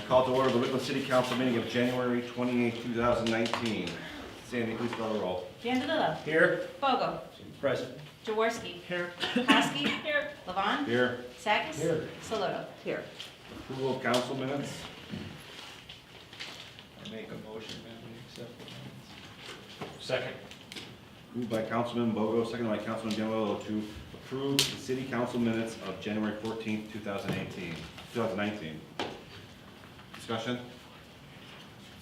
Call to order the Wickliffe City Council meeting of January 28, 2019. Sandy, please call the roll. Vandalillo. Here. Bogo. Present. Jaworski. Here. Kowski. Here. Levon. Here. Sakis. Here. Saloto. Here. Approval of council minutes. I make a motion that we accept the minutes. Second. Moved by Councilman Bogo, seconded by Councilman Diallo to approve the city council minutes of January 14, 2019. Discussion?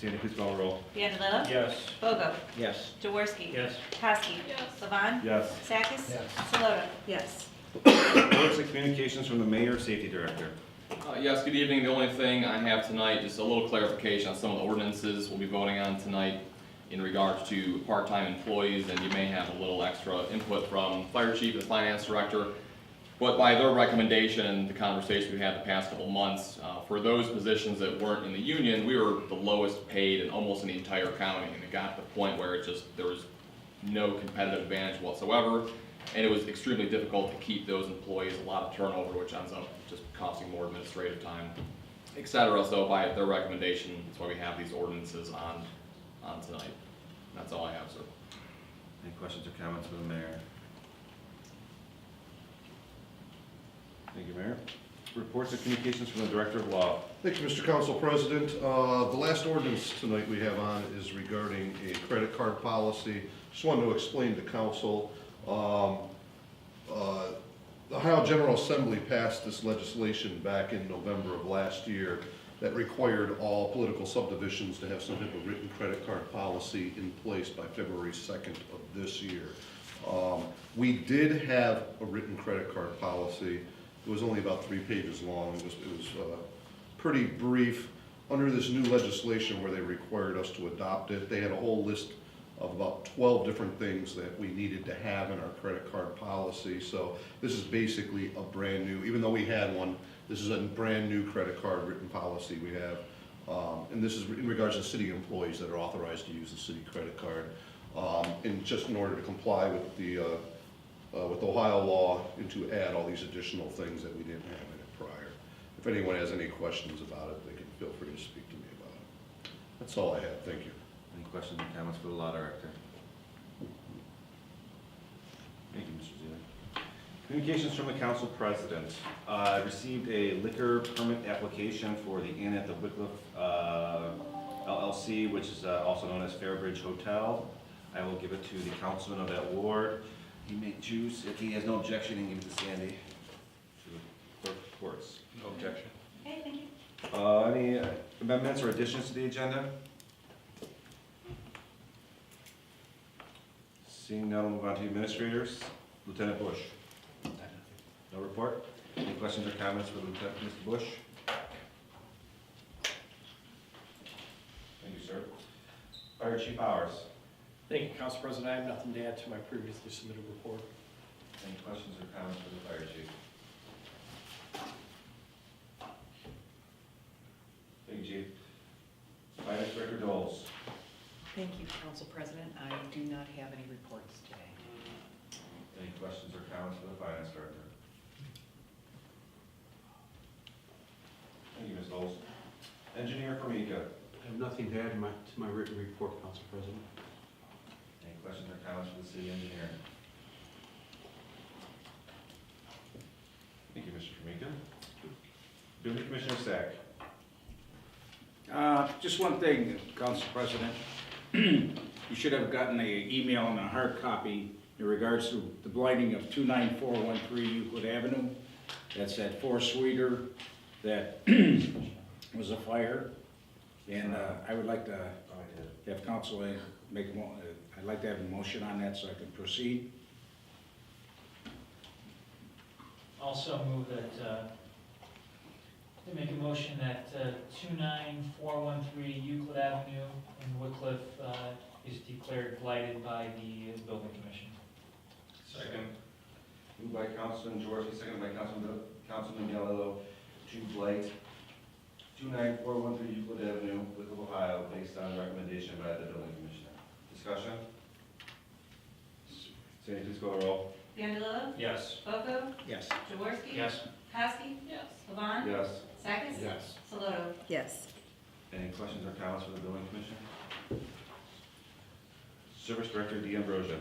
Sandy, please call the roll. Vandalillo. Yes. Bogo. Yes. Jaworski. Yes. Kowski. Yes. Levon. Yes. Sakis. Yes. Saloto. Yes. Reports and communications from the mayor, safety director. Yes, good evening. The only thing I have tonight, just a little clarification on some of the ordinances we'll be voting on tonight in regards to part-time employees, and you may have a little extra input from fire chief and finance director. But by their recommendation, the conversation we had the past couple months, for those positions that weren't in the union, we were the lowest paid in almost in the entire county, and it got to the point where there was no competitive advantage whatsoever, and it was extremely difficult to keep those employees, a lot of turnover, which ends up just costing more administrative time, et cetera. So by their recommendation, that's why we have these ordinances on tonight. That's all I have, sir. Any questions or comments for the mayor? Thank you, Mayor. Reports and communications from the director of law. Thank you, Mr. Council President. The last ordinance tonight we have on is regarding a credit card policy. Just wanted to explain to council, the Ohio General Assembly passed this legislation back in November of last year that required all political subdivisions to have some type of written credit card policy in place by February 2nd of this year. We did have a written credit card policy. It was only about 3 pages long. It was pretty brief. Under this new legislation where they required us to adopt it, they had a whole list of about 12 different things that we needed to have in our credit card policy. So this is basically a brand new, even though we had one, this is a brand new credit card written policy we have. And this is in regards to city employees that are authorized to use the city credit card. And just in order to comply with the with Ohio law and to add all these additional things that we didn't have in it prior. If anyone has any questions about it, they can feel free to speak to me about it. That's all I have. Thank you. Any questions or comments for the law director? Thank you, Mr. Zeller. Communications from the council president. I received a liquor permit application for the Inn at the Wickliffe LLC, which is also known as Fairbridge Hotel. I will give it to the councilman of that ward. He may choose, if he has no objection, he can give it to Sandy, to the clerk of courts. No objection. Okay, thank you. Any amendments or additions to the agenda? Seeing none, we'll move on to administrators. Lieutenant Bush. No report? Any questions or comments for Lieutenant Mr. Bush? Thank you, sir. Fire Chief Powers. Thank you, Council President. I have nothing to add to my previously submitted report. Any questions or comments for the Fire Chief? Thank you, Chief. Finance Director Doles. Thank you, Council President. I do not have any reports today. Any questions or comments for the Finance Director? Thank you, Ms. Doles. Engineer Formica. I have nothing to add to my written report, Council President. Any questions or comments for the city engineer? Thank you, Mr. Formica. Building Commissioner Sack. Just one thing, Council President. You should have gotten an email and a hard copy in regards to the blighting of 29413 Euclid Avenue. That's at 4 Sweeter that was a fire. And I would like to have council make I'd like to have a motion on that so I can proceed. Also move that, to make a motion that 29413 Euclid Avenue in Wickliffe is declared blighted by the Building Commission. Second. Moved by Councilman George, seconded by Councilman Gallo to blight 29413 Euclid Avenue, Wickliffe, Ohio, based on recommendation by the Building Commissioner. Discussion? Sandy, please call the roll. Vandalillo. Yes. Bogo. Yes. Jaworski. Yes. Kowski. Yes. Levon. Yes. Sakis. Yes. Saloto. Yes. Any questions or comments from the building commission? Service Director D'Ambrosio.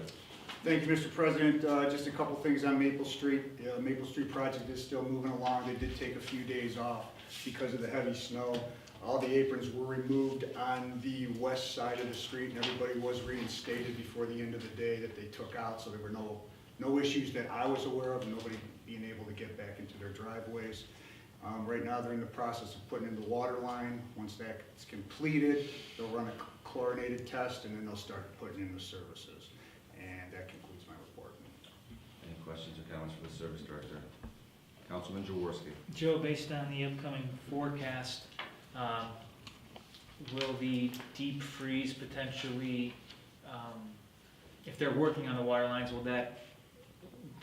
Thank you, Mr. President. Just a couple things on Maple Street. Maple Street project is still moving along. They did take a few days off because of the heavy snow. All the aprons were removed on the west side of the street, and everybody was reinstated before the end of the day that they took out, so there were no issues that I was aware of, nobody being able to get back into their driveways. Right now, they're in the process of putting in the water line. Once that's completed, they'll run a chlorinated test, and then they'll start putting in the services. And that concludes my report. Any questions or comments for the Service Director? Councilman Jaworski. Joe, based on the upcoming forecast, will the deep freeze potentially, if they're working on the water lines, will that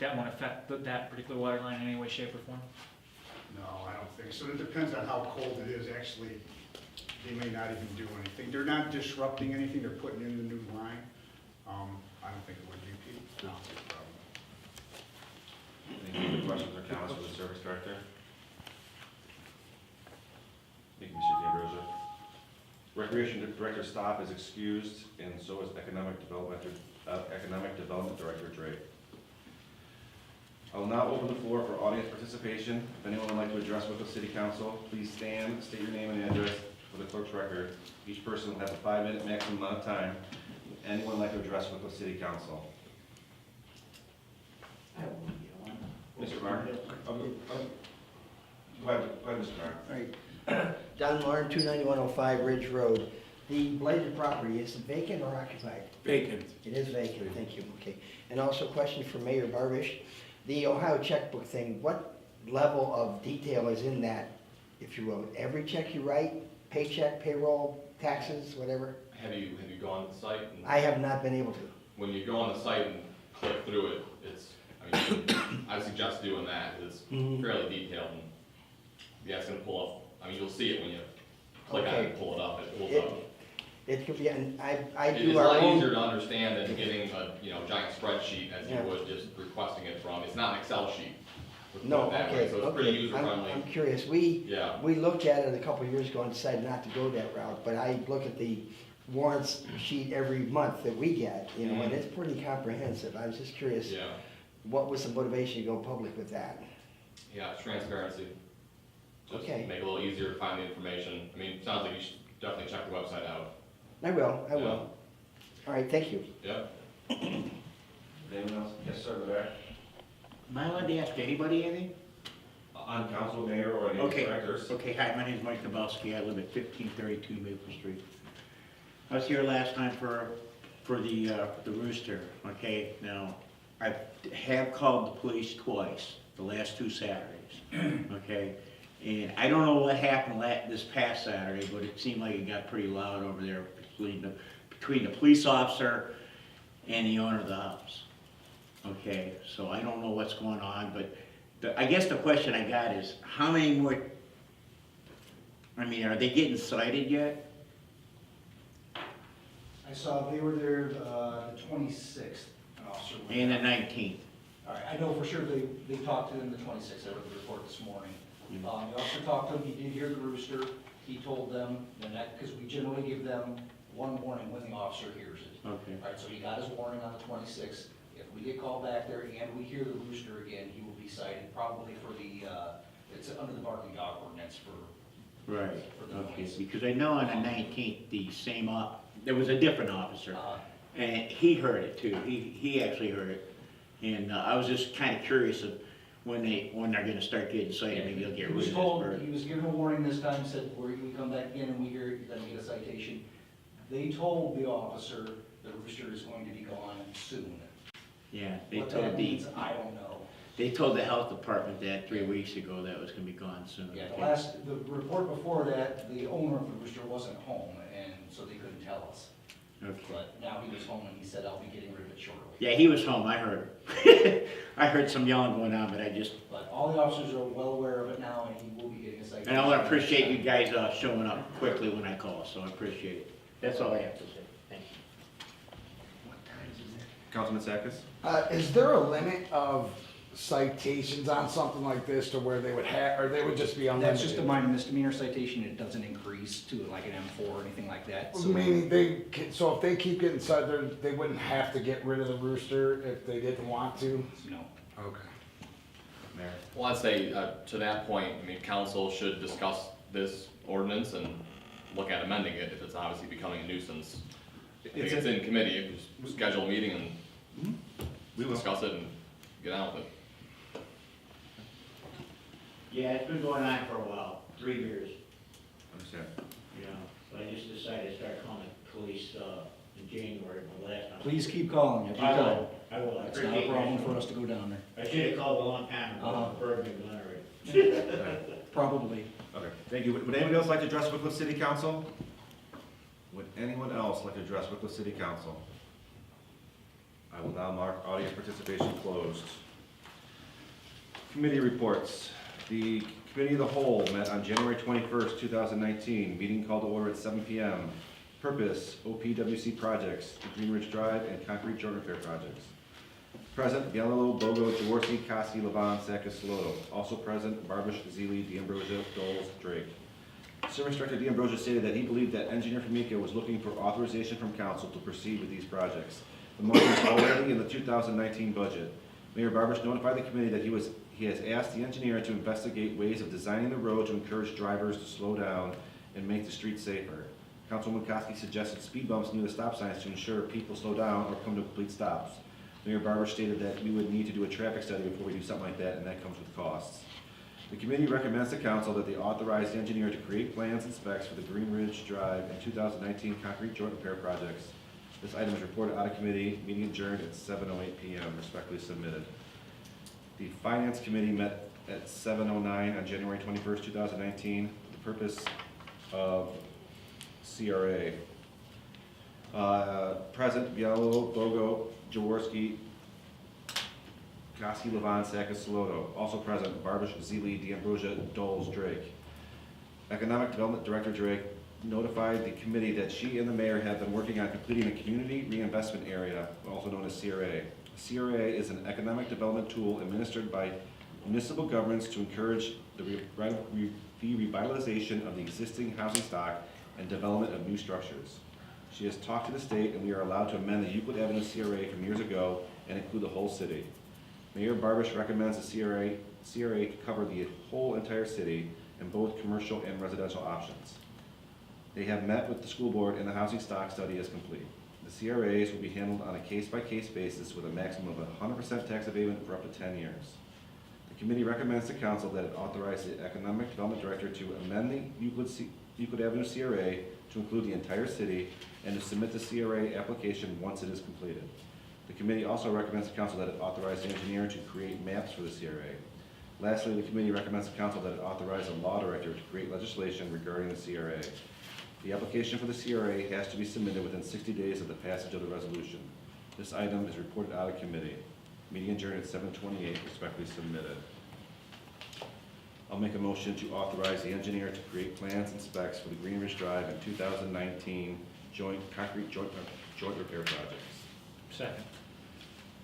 won't affect that particular water line in any way, shape, or form? No, I don't think so. It depends on how cold it is. Actually, they may not even do anything. They're not disrupting anything. They're putting in the new line. I don't think it would be, Pete. No. Any other questions or comments for the Service Director? Thank you, Mr. D'Ambrosio. Recreation Director Stopp is excused, and so is Economic Development Director Drake. I will now open the floor for audience participation. If anyone would like to address Wickliffe City Council, please stand, state your name and address for the clerk's record. Each person will have a 5-minute maximum amount of time. Would anyone like to address Wickliffe City Council? Mr. Marr? Go ahead, Mr. Marr. All right. Don Lauren, 29105 Ridge Road. The blighted property, is it vacant or occupied? Vacant. It is vacant, thank you, okay. And also a question for Mayor Barbish. The Ohio checkbook thing, what level of detail is in that, if you will? Every check you write, paycheck, payroll, taxes, whatever? Have you gone to the site? And I have not been able to. when you go on the site and click through it, I suggest doing that. It's fairly detailed and yeah, it's gonna pull up. You'll see it when you click on it and pull it up. It pulls up. It could be, and I It's do a our lot own. easier to understand than getting a giant spreadsheet as you Yeah. would just requesting it from. It's not an Excel sheet. Let's put No, it that way. okay, So it's pretty okay. user friendly. I'm curious. Yeah. We looked at it a couple of years ago and decided not to go that route, but I look at the warrants sheet every month that we get, and it's pretty comprehensive. I was just curious, Yeah. what was the motivation to go public with that? Yeah, it's transparency. Just Okay. make it a little easier to find the information. It sounds like you should definitely check the website out. I will. Yeah. All right, thank you. Yep. Anyone else? Yes, sir, there. Am I allowed to ask anybody anything? On council, mayor, or any Okay. directors? Okay, hi, my name is Mike Dabowski. I live at 1532 Maple Street. I was here last time for the rooster, okay? Now, I have called the police twice, the last 2 Saturdays, okay? And I don't know what happened this past Saturday, but it seemed like it got pretty loud over there between the police officer and the owner of the house. Okay, so I don't know what's going on, but I guess the question I got is, how many more, are they getting cited yet? I saw they were there the 26th, an officer. went And the out. 19th? All right, I know for sure they talked to them the 26th, I read the report this morning. The officer talked to them, he did hear the rooster, he told them, and that, because we generally give them one warning when the officer hears it. Okay. All right, so he got his warning on the 26th. If we get called back there and we hear the rooster again, he will be cited probably for it's under the barking dog ordinance for. Right, For the okay, noise. because I know on the 19th, there was a different officer, and he heard it too, he actually heard it. And I was just kind of curious of when they're gonna start getting cited, maybe they'll get He rid was of told, this bird. he was given a warning this time, said, where we come back again and we hear it, you're gonna get a citation. They told the officer the rooster is going to be gone soon. Yeah, What that means, I don't know. they told the health department that 3 weeks ago, that was gonna be gone soon. Yeah, the report before that, the owner of the rooster wasn't home, and so they couldn't tell us. Okay. But now he was home and he said, I'll be getting rid of it shortly. Yeah, he was home, I heard. I heard some yelling going on, but But all the officers are well aware of it now, and he will be getting a citation. and I wanna appreciate you guys showing up quickly when I call, so I appreciate it. That's all I have to say, thank you. Councilman Sakis? Is there a limit of citations on something like this to where they would have, or they would just be unlimited? That's just a minor misdemeanor citation, it doesn't increase to like an M4 or anything like that. So Meaning so if they keep getting cited, they wouldn't have to get rid of the rooster if they didn't want to? No. Okay. Mayor? Well, I'd say, to that point, I mean, council should discuss this ordinance and look at amending it if it's obviously becoming a nuisance. I think it's in committee, just schedule a meeting and We will. discuss it and get on with it. Yeah, it's been going on for a while, 3 years, Understand. you know, but I just decided to start calling the police, in January, the last time. Please keep calling, if you I call. will, I will, I It's not a appreciate problem that. for us to go down there. I should have called a long time ago, Uh-huh. the bird been done already. Probably. Okay, thank you. Would anybody else like to address Wickliffe City Council? Would anyone else like to address Wickliffe City Council? I will now mark audience participation closed. Committee reports. The Committee of the Whole met on January 21st, 2019. Meeting called to order at 7 p.m. Purpose, OPWC projects, Green Ridge Drive and concrete joint repair projects. Present, Gallo, Bogo, Jaworski, Kosky, Levon, Sakis, Saloto. Also present, Barbish, Zeely, D'Ambrosia, Doles, Drake. Service Director D'Ambrosia stated that he believed that Engineer Famika was looking for authorization from council to proceed with these projects. The motion is already in the 2019 budget. Mayor Barbish notified the committee that he has asked the engineer to investigate ways of designing the road to encourage drivers to slow down and make the streets safer. Councilwoman Kosky suggested speed bumps near the stop signs to ensure people slow down or come to complete stops. Mayor Barbish stated that we would need to do a traffic study before we do something like that, and that comes with costs. The committee recommends to council that they authorize the engineer to create plans and specs for the Green Ridge Drive and 2019 concrete joint repair projects. This item is reported out of committee, meeting adjourned at 7:08 p.m., respectfully submitted. The Finance Committee met at 7:09 on January 21st, 2019, for the purpose of CRA. Present, Bialo, Bogo, Jaworski, Kosky, Levon, Sakis, Saloto. Also present, Barbish, Zeely, D'Ambrosia, Doles, Drake. Economic Development Director Drake notified the committee that she and the mayor have been working on completing a community reinvestment area, also known as CRA. CRA is an economic development tool administered by municipal governments to encourage the revitalization of the existing housing stock and development of new structures. She has talked to the state, and we are allowed to amend the Euclid Avenue CRA from years ago and include the whole city. Mayor Barbish recommends the CRA cover the whole entire city in both commercial and residential options. They have met with the school board, and the housing stock study is complete. The CRAs will be handled on a case-by-case basis with a maximum of 100% tax abatement for up to 10 years. The committee recommends to council that it authorize the Economic Development Director to amend the Euclid Avenue CRA to include the entire city and to submit the CRA application once it is completed. The committee also recommends to council that it authorize the engineer to create maps for the CRA. Lastly, the committee recommends to council that it authorize a law director to create legislation regarding the CRA. The application for the CRA has to be submitted within 60 days of the passage of the resolution. This item is reported out of committee. Meeting adjourned at 7:28, respectfully submitted. I'll make a motion to authorize the engineer to create plans and specs for the Green Ridge Drive and 2019 concrete joint repair projects. Second.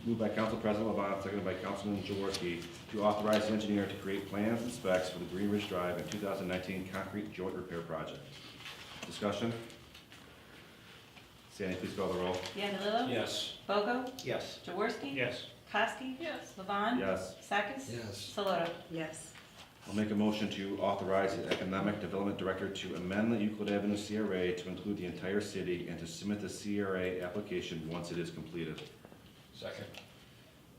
Moved by Council President Levon, seconded by Councilman Jaworski, to authorize the engineer to create plans and specs for the Green Ridge Drive and 2019 concrete joint repair project. Discussion? Sandy, please call the roll. Biandello? Yes. Bogo? Yes. Jaworski? Yes. Kosky? Yes. Levon? Yes. Sakis? Yes. Saloto? Yes. I'll make a motion to authorize the Economic Development Director to amend the Euclid Avenue CRA to include the entire city and to submit the CRA application once it is completed. Second.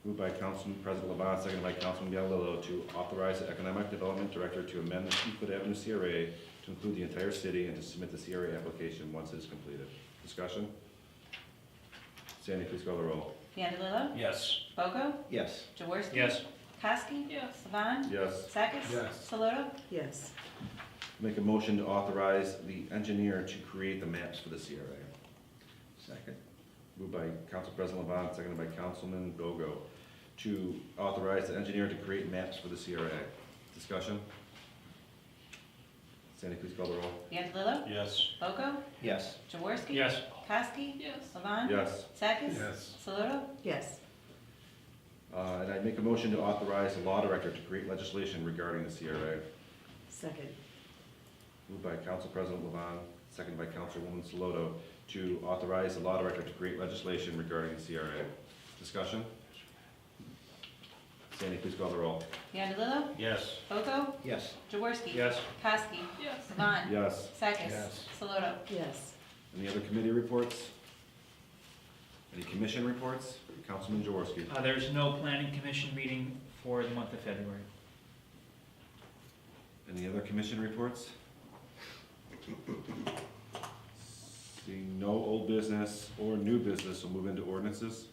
Moved by Councilman President Levon, seconded by Councilman Bialillo, to authorize the Economic Development Director to amend the Euclid Avenue CRA to include the entire city and to submit the CRA application once it is completed. Discussion? Sandy, please call the roll. Biandello? Yes. Bogo? Yes. Jaworski? Yes. Kosky? Yes. Levon? Yes. Sakis? Yes. Saloto? Yes. Make a motion to authorize the engineer to create the maps for the CRA. Second. Moved by Council President Levon, seconded by Councilman Bogo, to authorize the engineer to create maps for the CRA. Discussion? Sandy, please call the roll. Biandello? Yes. Bogo? Yes. Jaworski? Yes. Kosky? Yes. Levon? Yes. Sakis? Yes. Saloto? Yes. And I make a motion to authorize the law director to create legislation regarding the CRA. Second. Moved by Council President Levon, seconded by Councilwoman Saloto, to authorize the law director to create legislation regarding the CRA. Discussion? Sandy, please call the roll. Biondello? Yes. Bogo? Yes. Jaworski? Yes. Kowski? Yes. Levon? Yes. Sakis? Yes. Saloto? Yes. Any other committee reports? Any commission reports? Councilman Jaworski. There's no planning commission meeting for the month of February. Any other commission reports? Seeing no old business or new business, we'll move into ordinances.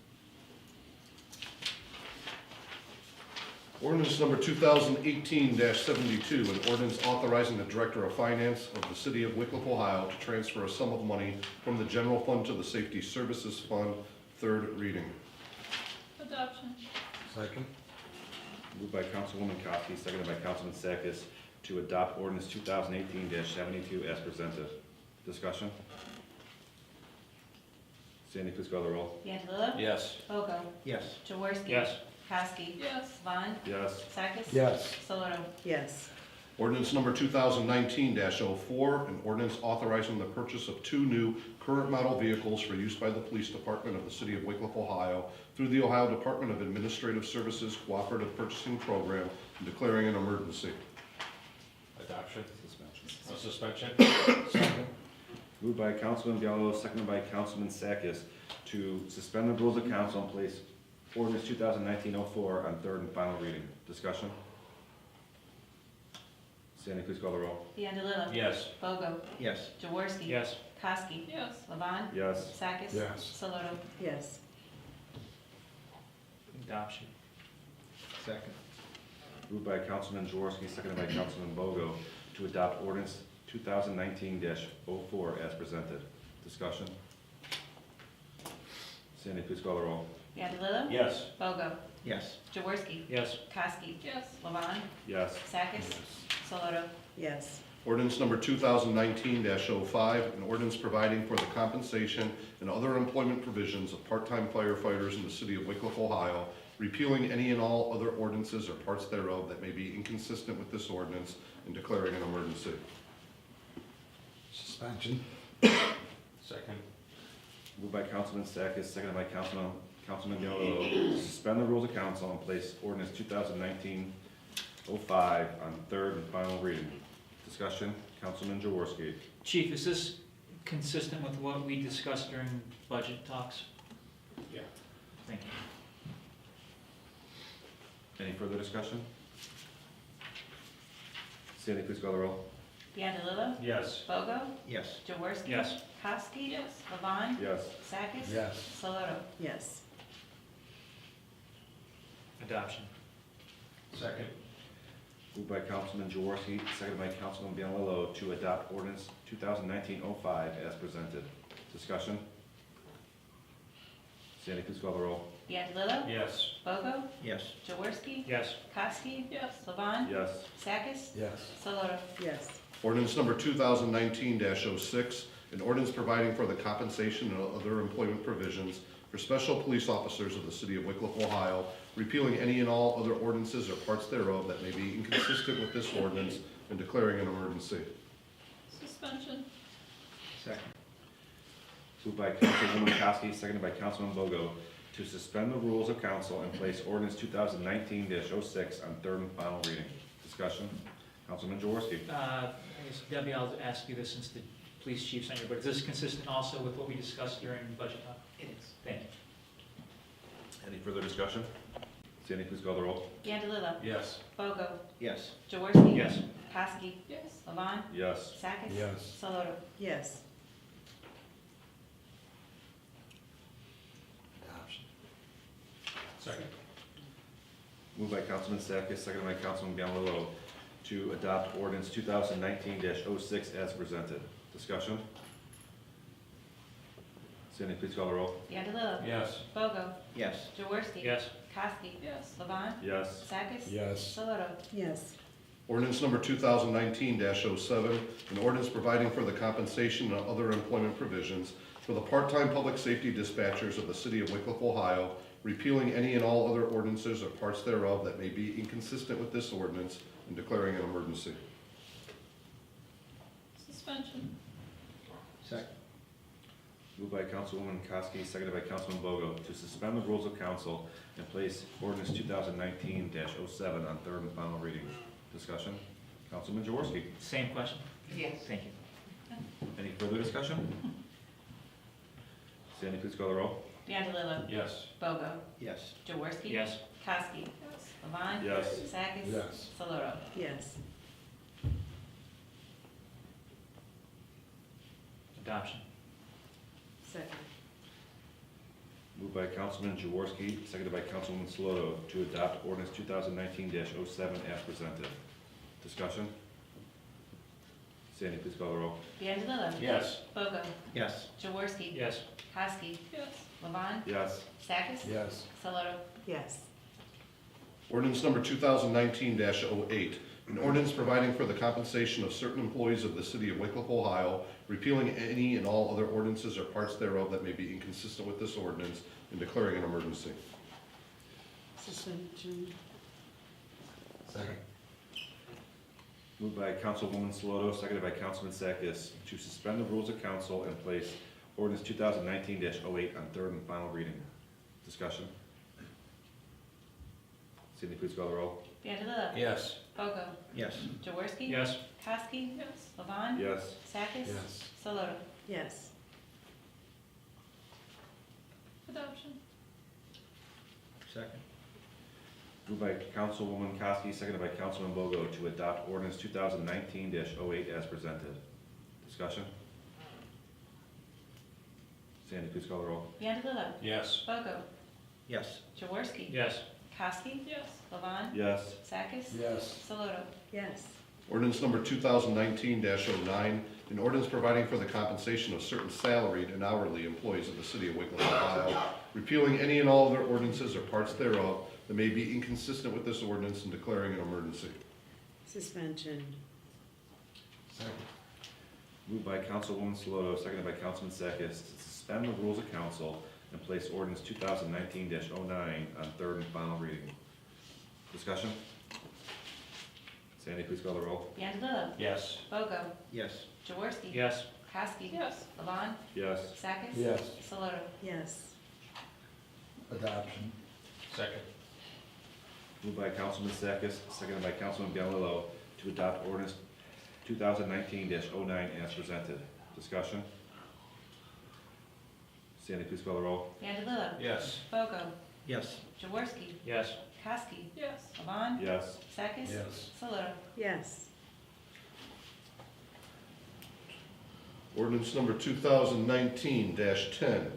Ordinance number 2018-72, an ordinance authorizing the Director of Finance of the City of Wickliffe, Ohio to transfer a sum of money from the general fund to the Safety Services Fund, third reading. Adoption. Second. Moved by Councilwoman Kowski, seconded by Councilman Sakis, to adopt ordinance 2018-72 as presented. Discussion? Sandy, please call the roll. Biondello? Yes. Bogo? Yes. Jaworski? Yes. Kowski? Yes. Levon? Yes. Sakis? Yes. Saloto? Yes. Ordinance number 2019-04, an ordinance authorizing the purchase of 2 new current model vehicles for use by the Police Department of the City of Wickliffe, Ohio, through the Ohio Department of Administrative Services Cooperative Purchasing Program, and declaring an emergency. Adoption. Suspension. Suspension. Moved by Councilman Gallo, seconded by Councilman Sakis, to suspend the rules of council and place ordinance 2019-04 on third and final reading. Discussion? Sandy, please call the roll. Biondello? Yes. Bogo? Yes. Jaworski? Yes. Kowski? Yes. Levon? Yes. Sakis? Yes. Saloto? Yes. Adoption. Second. Moved by Councilman Jaworski, seconded by Councilman Bogo, to adopt ordinance 2019-04 as presented. Discussion? Sandy, please call the roll. Biondello? Yes. Bogo? Yes. Jaworski? Yes. Kowski? Yes. Levon? Yes. Sakis? Saloto? Yes. Ordinance number 2019-05, an ordinance providing for the compensation and other employment provisions of part-time firefighters in the City of Wickliffe, Ohio, repealing any and all other ordinances or parts thereof that may be inconsistent with this ordinance, and declaring an emergency. Suspension. Second. Moved by Councilman Sakis, seconded by Councilman Gallo, to suspend the rules of council and place ordinance 2019-05 on third and final reading. Discussion, Councilman Jaworski. Chief, is this consistent with what we discussed during budget talks? Yeah. Thank you. Any further discussion? Sandy, please call the roll. Biondello? Yes. Bogo? Yes. Jaworski? Yes. Kowski? Yes. Levon? Yes. Sakis? Yes. Saloto? Yes. Adoption. Second. Moved by Councilman Jaworski, seconded by Councilman Bianlillo, to adopt ordinance 2019-05 as presented. Discussion? Sandy, please call the roll. Biondello? Yes. Bogo? Yes. Yes. Jaworski? Kowski? Yes. Levon? Yes. Sakis? Yes. Saloto? Yes. Ordinance number 2019-06, an ordinance providing for the compensation and other employment provisions for special police officers of the City of Wickliffe, Ohio, repealing any and all other ordinances or parts thereof that may be inconsistent with this ordinance, and declaring an emergency. Suspension. Second. Moved by Councilwoman Kowski, seconded by Councilman Bogo, to suspend the rules of council and place ordinance 2019-06 on third and final reading. Discussion? Councilman Jaworski. I guess Debbie, I'll ask you this since the police chief's on here, but is this consistent also with what we discussed during budget talk? It is. Thank you. Any further discussion? Sandy, please call the roll. Biondello? Yes. Bogo? Yes. Jaworski? Yes. Kowski? Yes. Levon? Yes. Sakis? Yes. Saloto? Yes. Adoption. Second. Moved by Councilman Sakis, seconded by Councilman Bianlillo, to adopt ordinance 2019-06 as presented. Discussion? Sandy, please call the roll. Biondello? Yes. Bogo? Yes. Jaworski? Yes. Kowski? Yes. Levon? Yes. Sakis? Yes. Saloto? Yes. Ordinance number 2019-07, an ordinance providing for the compensation and other employment provisions for the part-time public safety dispatchers of the City of Wickliffe, Ohio, repealing any and all other ordinances or parts thereof that may be inconsistent with this ordinance, and declaring an emergency. Suspension. Second. Moved by Councilwoman Koski, seconded by Councilman Bogo, to suspend the rules of council and place ordinance 2019-07 on third and final reading. Discussion? Councilman Jaworski. Same question? Yes. Thank you. Any further discussion? Sandy, please call the roll. Biondello. Yes. Bogo. Yes. Jaworski. Yes. Kowski. Levon. Yes. Sakis. Yes. Saloto. Yes. Adoption. Second. Moved by Councilman Jaworski, seconded by Councilwoman Saloto, to adopt ordinance 2019-07 as presented. Discussion? Sandy, please call the roll. Biondello. Yes. Bogo. Yes. Jaworski. Yes. Kowski. Levon. Yes. Sakis. Yes. Saloto. Yes. Ordinance number 2019-08, an ordinance providing for the compensation of certain employees of the city of Wickliffe, Ohio, repealing any and all other ordinances or parts thereof that may be inconsistent with this ordinance, and declaring an emergency. Suspension. Second. Moved by Councilwoman Saloto, seconded by Councilman Sakis, to suspend the rules of council and place ordinance 2019-08 on third and final reading. Discussion? Sandy, please call the roll. Biondello. Yes. Bogo. Yes. Jaworski. Yes. Kowski. Levon. Yes. Sakis. Yes. Saloto. Yes. Adoption. Second. Moved by Councilwoman Koski, seconded by Councilman Bogo, to adopt ordinance 2019-08 as presented. Discussion? Sandy, please call the roll. Biondello. Yes. Bogo. Yes. Jaworski. Yes. Kowski. Levon. Yes. Sakis. Yes. Saloto. Yes. Ordinance number 2019-09, an ordinance providing for the compensation of certain salaried and hourly employees of the city of Wickliffe, Ohio, repealing any and all other ordinances or parts thereof that may be inconsistent with this ordinance, and declaring an emergency. Suspension. Second. Moved by Councilwoman Saloto, seconded by Councilman Sakis, to suspend the rules of council and place ordinance 2019-09 on third and final reading. Discussion? Sandy, please call the roll. Biondello. Yes. Bogo. Yes. Jaworski. Yes. Kowski. Levon. Yes. Sakis. Yes. Saloto. Yes. Adoption. Second. Moved by Councilman Sakis, seconded by Councilman Biondello, to adopt ordinance 2019-09 as presented. Discussion? Sandy, please call the roll. Biondello. Yes. Bogo. Yes. Jaworski. Yes. Kowski. Levon. Yes. Sakis. Yes. Saloto. Yes. Ordinance number 2019-10,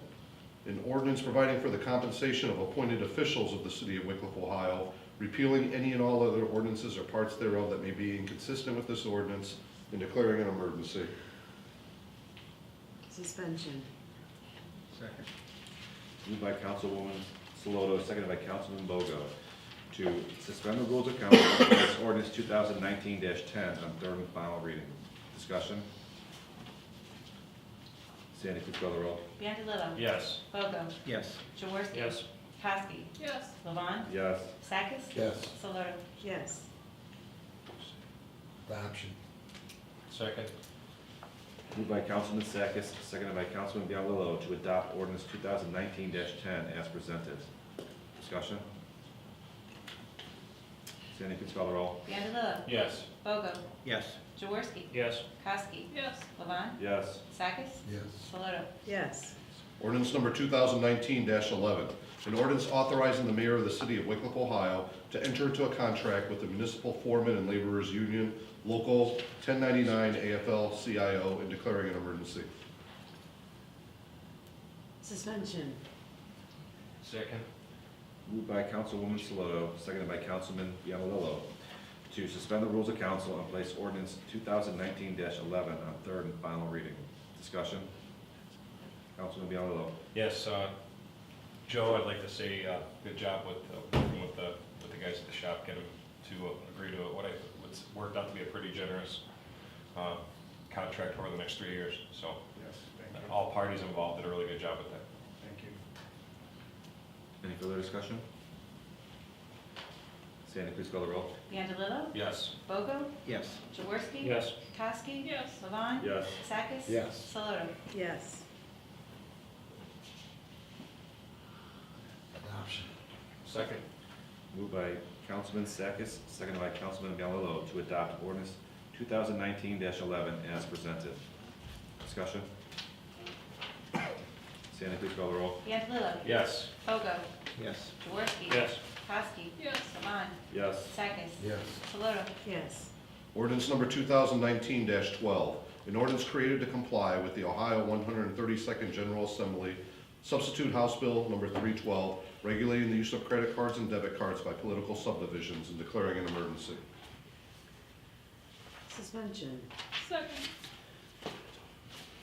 an ordinance providing for the compensation of appointed officials of the city of Wickliffe, Ohio, repealing any and all other ordinances or parts thereof that may be inconsistent with this ordinance, and declaring an emergency. Suspension. Second. Moved by Councilwoman Saloto, seconded by Councilman Bogo, to suspend the rules of council and place ordinance 2019-10 on third and final reading. Discussion? Sandy, please call the roll. Biondello. Yes. Bogo. Yes. Jaworski. Yes. Kowski. Levon. Yes. Sakis. Yes. Saloto. Yes. Adoption. Second. Moved by Councilman Sakis, seconded by Councilman Biondello, to adopt ordinance 2019-10 as presented. Discussion? Sandy, please call the roll. Biondello. Yes. Bogo. Yes. Jaworski. Yes. Kowski. Levon. Yes. Sakis. Yes. Saloto. Yes. Ordinance number 2019-11, an ordinance authorizing the mayor of the city of Wickliffe, Ohio, to enter into a contract with the Municipal Foremen and Laborers Union, Local 1099 AFL-CIO, and declaring an emergency. Suspension. Second. Moved by Councilwoman Saloto, seconded by Councilman Biondello, to suspend the rules of council and place ordinance 2019-11 on third and final reading. Discussion? Councilman Biondello. Yes, Joe, I'd like to say, good job with working with the guys at the shop, get them to agree to what's worked out to be a pretty generous contract over the next 3 years. So Yes, thank you. all parties involved did a really good job with that. Thank you. Any further discussion? Sandy, please call the roll. Vandalillo, Yes. Bogo, Yes. Jaworski. Yes. Kowski. Yes. Levon. Yes. Sakis. Yes. Saloto. Yes. Adoption. Second. Moved by Councilman Sakis, seconded by Councilman Bialillo to adopt ordinance 2019-11 as presented. Discussion? Sandy, please call the roll. Vandalillo, Yes. Bogo, Yes. Jaworski. Yes. Kowski. Yes. Levon. Yes. Sakis. Yes. Saloto. Yes. Ordinance number 2019-12, an ordinance created to comply with the Ohio 132nd General Assembly Substitute House Bill number 312, regulating the use of credit cards and debit cards by political subdivisions and declaring an emergency. Suspension. Second.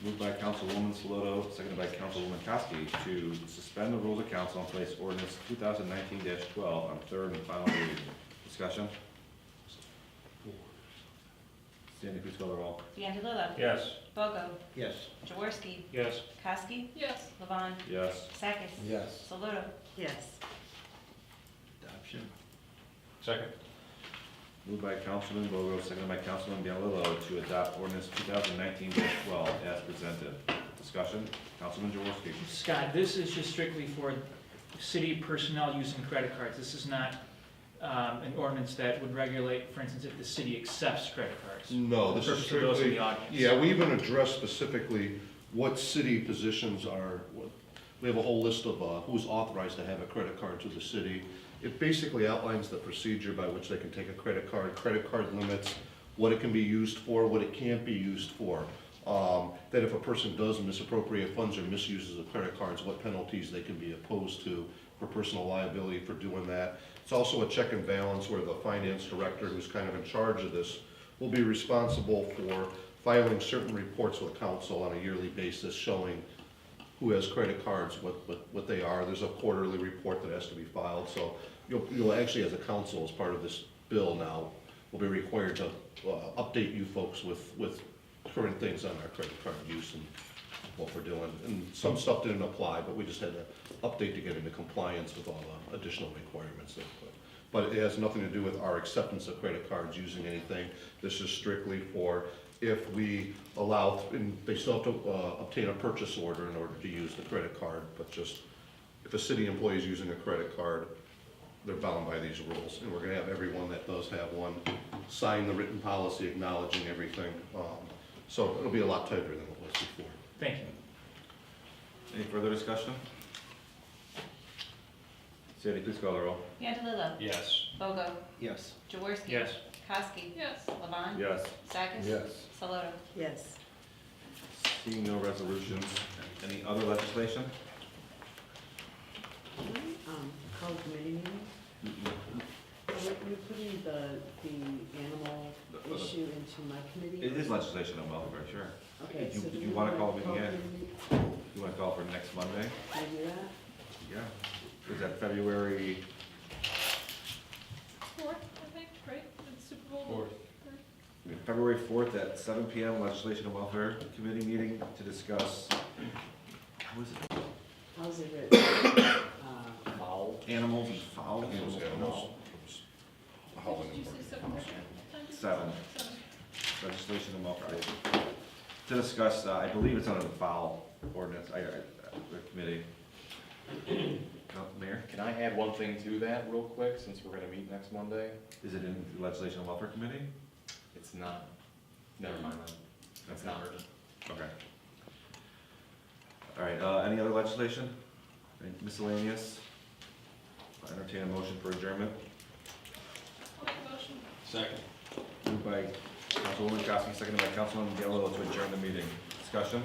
Moved by Councilwoman Saloto, seconded by Councilwoman Kowski to suspend the rules of council and place ordinance 2019-12 on third and final reading. Discussion? Sandy, please call the roll. Vandalillo, Yes. Bogo, Yes. Jaworski. Yes. Kowski. Yes. Levon. Yes. Sakis. Yes. Saloto. Yes. Adoption. Second. Moved by Councilman Bogo, seconded by Councilman Bialillo to adopt ordinance 2019-12 as presented. Discussion? Councilman Jaworski. Scott, this is just strictly for city personnel using credit cards. This is not an ordinance that would regulate, for instance, if the city accepts credit cards. No, this is For those in strictly, the audience. yeah, we even address specifically what city positions are, we have a whole list of who's authorized to have a credit card to the city. It basically outlines the procedure by which they can take a credit card limits, what it can be used for, what it can't be used for. That if a person does misappropriate funds or misuses of credit cards, what penalties they can be opposed to for personal liability for doing that. It's also a check and balance where the finance director, who's kind of in charge of this, will be responsible for filing certain reports with council on a yearly basis showing who has credit cards, what they are. There's a quarterly report that has to be filed, so you'll actually, as a council, as part of this bill now, will be required to update you folks with current things on our credit card use and what we're doing. And some stuff didn't apply, but we just had to update to get into compliance with all the additional requirements that we put. But it has nothing to do with our acceptance of credit cards using anything. This is strictly for if we allow, and they still have to obtain a purchase order in order to use the credit card, but just if a city employee is using a credit card, they're bound by these rules. And we're gonna have everyone that does have one sign the written policy acknowledging everything. So it'll be a lot tighter than it was before. Thank you. Any further discussion? Sandy, please call the roll. Vandalillo, Yes. Bogo, Yes. Jaworski. Yes. Kowski. Yes. Levon. Yes. Sakis. Yes. Saloto. Yes. Seeing no resolutions, any other legislation? Call committee meeting. We're putting the animal issue into my committee. It is legislation on welfare, sure. Okay, Do so do you we wanna wanna call the meeting committee? You want to call for next Monday? Can I do that? Yeah. Is that February? 4th, I think, right? It's Super Bowl. Fourth. February 4th at 7 PM, Legislation and Welfare Committee meeting to discuss, how is it? How's it written? Foul. Animals and fowl? Animals. Howling and barking. 7. Legislation and Welfare. To discuss, I believe it's under the fowl ordinance, the committee. Mayor, Can I add one thing to that real quick, since we're gonna meet next Monday? is it in the Legislation and Welfare Committee? It's not. Never mind then. That's not urgent. Okay. All right, any other legislation? Any miscellaneous? I entertain a motion for adjournment. Second. Moved by Councilwoman Kowski, seconded by Councilman Bialillo to adjourn the meeting. Discussion?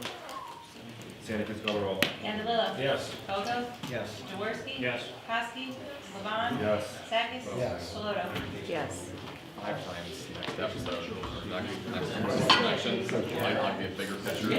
Sandy, please call the roll. Vandalillo. Yes. Bogo, Yes. Jaworski. Yes. Kowski. Levon. Yes. Sakis. Yes. Saloto. Yes. 5 times next episode. Next action might not be a bigger picture.